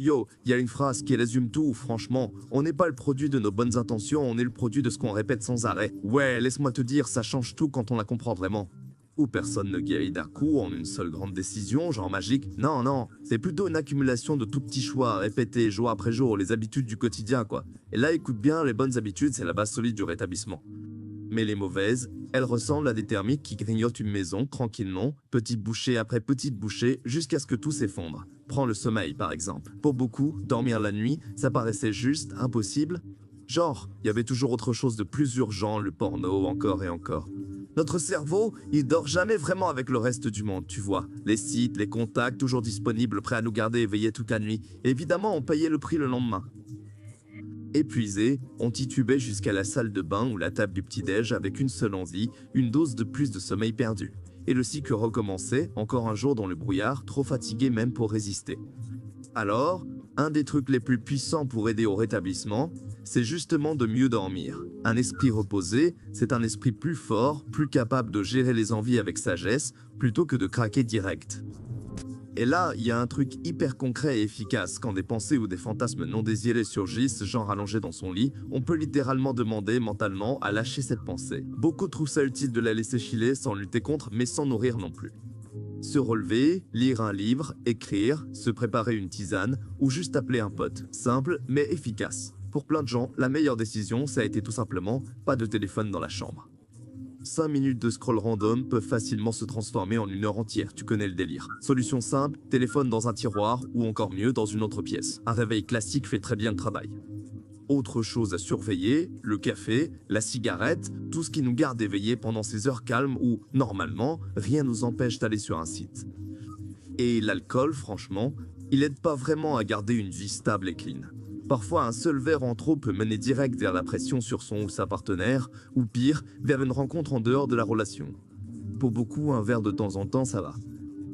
Yo, il y a une phrase qui résume tout, franchement. On n'est pas le produit de nos bonnes intentions, on est le produit de ce qu'on répète sans arrêt. Ouais, laisse-moi te dire, ça change tout quand on la comprend vraiment. Où personne ne guérit d'un coup en une seule grande décision, genre magique. Non, non, c'est plutôt une accumulation de tout petits choix répétés jour après jour, les habitudes du quotidien, quoi. Et là, écoute bien, les bonnes habitudes, c'est la base solide du rétablissement. Mais les mauvaises, elles ressemblent à des termites qui grignotent une maison tranquillement, petite bouchée après petite bouchée, jusqu'à ce que tout s'effondre. Prends le sommeil, par exemple. Pour beaucoup, dormir la nuit, ça paraissait juste impossible. Genre, il y avait toujours autre chose de plus urgent, le porno, encore et encore. Notre cerveau, il dort jamais vraiment avec le reste du monde, tu vois. Les sites, les contacts, toujours disponibles, prêts à nous garder éveillés toute la nuit. Évidemment, on payait le prix le lendemain. Épuisé, on titubait jusqu'à la salle de bain ou la table du petit-déj avec une seule envie, une dose de plus de sommeil perdu. Et le cycle recommençait, encore un jour dans le brouillard, trop fatigué même pour résister. Alors, un des trucs les plus puissants pour aider au rétablissement, c'est justement de mieux dormir. Un esprit reposé, c'est un esprit plus fort, plus capable de gérer les envies avec sagesse, plutôt que de craquer direct. Et là, il y a un truc hyper concret et efficace. Quand des pensées ou des fantasmes non désirés surgissent, genre allongé dans son lit, on peut littéralement demander mentalement à lâcher cette pensée. Beaucoup trouvent ça utile de la laisser chiller sans lutter contre, mais sans nourrir non plus. Se relever, lire un livre, écrire, se préparer une tisane ou juste appeler un pote. Simple mais efficace. Pour plein de gens, la meilleure décision, ça a été tout simplement pas de téléphone dans la chambre. 5 minutes de scroll random peuvent facilement se transformer en une heure entière, tu connais le délire. Solution simple, téléphone dans un tiroir ou encore mieux dans une autre pièce. Un réveil classique fait très bien le travail. Autre chose à surveiller, le café, la cigarette, tout ce qui nous garde éveillés pendant ces heures calmes où, normalement, rien nous empêche d'aller sur un site. Et l'alcool, franchement, il aide pas vraiment à garder une vie stable et clean. Parfois, un seul verre en trop peut mener direct vers la pression sur son ou sa partenaire, ou pire, vers une rencontre en dehors de la relation. Pour beaucoup, un verre de temps en temps, ça va.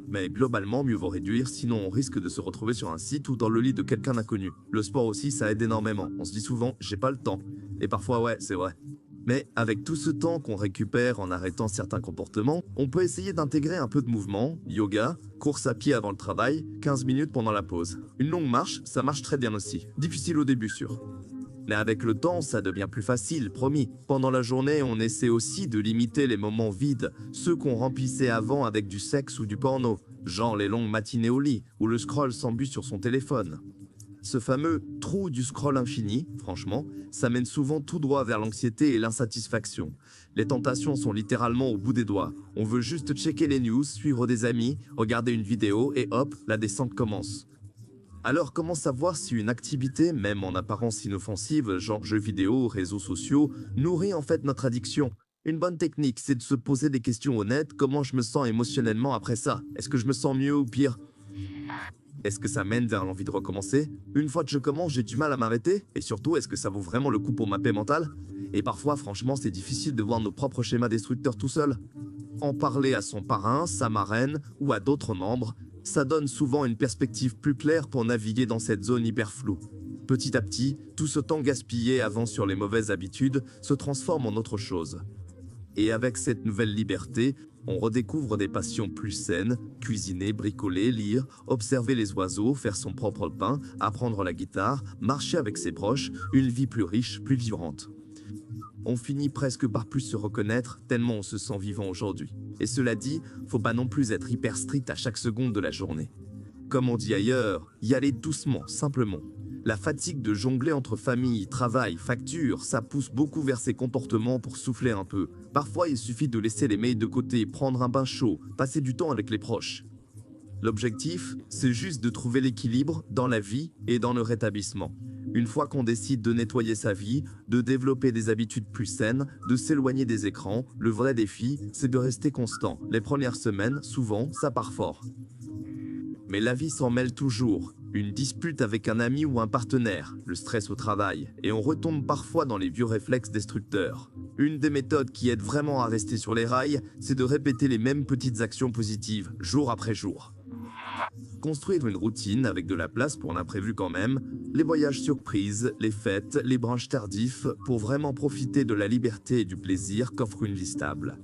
Mais globalement, mieux vaut réduire, sinon on risque de se retrouver sur un site ou dans le lit de quelqu'un d'inconnu. Le sport aussi, ça aide énormément. On se dit souvent, j'ai pas le temps. Et parfois, ouais, c'est vrai. Mais avec tout ce temps qu'on récupère en arrêtant certains comportements, on peut essayer d'intégrer un peu de mouvement, yoga, course à pied avant le travail, 15 minutes pendant la pause. Une longue marche, ça marche très bien aussi. Difficile au début, sûr. Mais avec le temps, ça devient plus facile, promis. Pendant la journée, on essaie aussi de limiter les moments vides, ceux qu'on remplissait avant avec du sexe ou du porno, genre les longues matinées au lit, ou le scroll sans but sur son téléphone. Ce fameux trou du scroll infini, franchement, ça mène souvent tout droit vers l'anxiété et l'insatisfaction. Les tentations sont littéralement au bout des doigts. On veut juste checker les news, suivre des amis, regarder une vidéo et hop, la descente commence. Alors comment savoir si une activité, même en apparence inoffensive, genre jeux vidéo, réseaux sociaux, nourrit en fait notre addiction? Une bonne technique, c'est de se poser des questions honnêtes. Comment je me sens émotionnellement après ça? Est-ce que je me sens mieux ou pire? Est-ce que ça mène vers l'envie de recommencer? Une fois que je commence, j'ai du mal à m'arrêter? Et surtout, est-ce que ça vaut vraiment le coup pour ma paix mentale? Et parfois, franchement, c'est difficile de voir nos propres schémas destructeurs tout seul. En parler à son parrain, sa marraine ou à d'autres membres, ça donne souvent une perspective plus claire pour naviguer dans cette zone hyper floue. Petit à petit, tout ce temps gaspillé avant sur les mauvaises habitudes se transforme en autre chose. Et avec cette nouvelle liberté, on redécouvre des passions plus saines, cuisiner, bricoler, lire, observer les oiseaux, faire son propre pain, apprendre la guitare, marcher avec ses proches, une vie plus riche, plus vivante. On finit presque par plus se reconnaître tellement on se sent vivant aujourd'hui. Et cela dit, faut pas non plus être hyper strict à chaque seconde de la journée. Comme on dit ailleurs, y aller doucement, simplement. La fatigue de jongler entre famille, travail, facture, ça pousse beaucoup vers ces comportements pour souffler un peu. Parfois, il suffit de laisser les mails de côté, prendre un bain chaud, passer du temps avec les proches. L'objectif, c'est juste de trouver l'équilibre dans la vie et dans le rétablissement. Une fois qu'on décide de nettoyer sa vie, de développer des habitudes plus saines, de s'éloigner des écrans, le vrai défi, c'est de rester constant. Les premières semaines, souvent, ça part fort. Mais la vie s'en mêle toujours. Une dispute avec un ami ou un partenaire, le stress au travail, et on retombe parfois dans les vieux réflexes destructeurs. Une des méthodes qui aide vraiment à rester sur les rails, c'est de répéter les mêmes petites actions positives, jour après jour. Construire une routine avec de la place pour l'imprévu quand même, les voyages surprises, les fêtes, les brunchs tardifs, pour vraiment profiter de la liberté et du plaisir qu'offre une vie stable.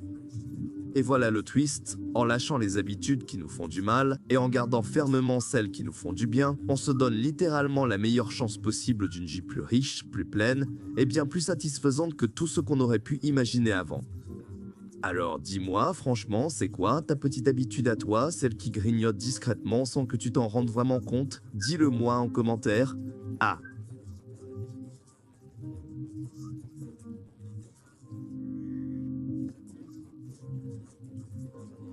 Et voilà le twist, en lâchant les habitudes qui nous font du mal et en gardant fermement celles qui nous font du bien, on se donne littéralement la meilleure chance possible d'une vie plus riche, plus pleine et bien plus satisfaisante que tout ce qu'on aurait pu imaginer avant. Alors dis-moi, franchement, c'est quoi ta petite habitude à toi, celle qui grignote discrètement sans que tu t'en rendes vraiment compte? Dis-le moi en commentaire. Ah,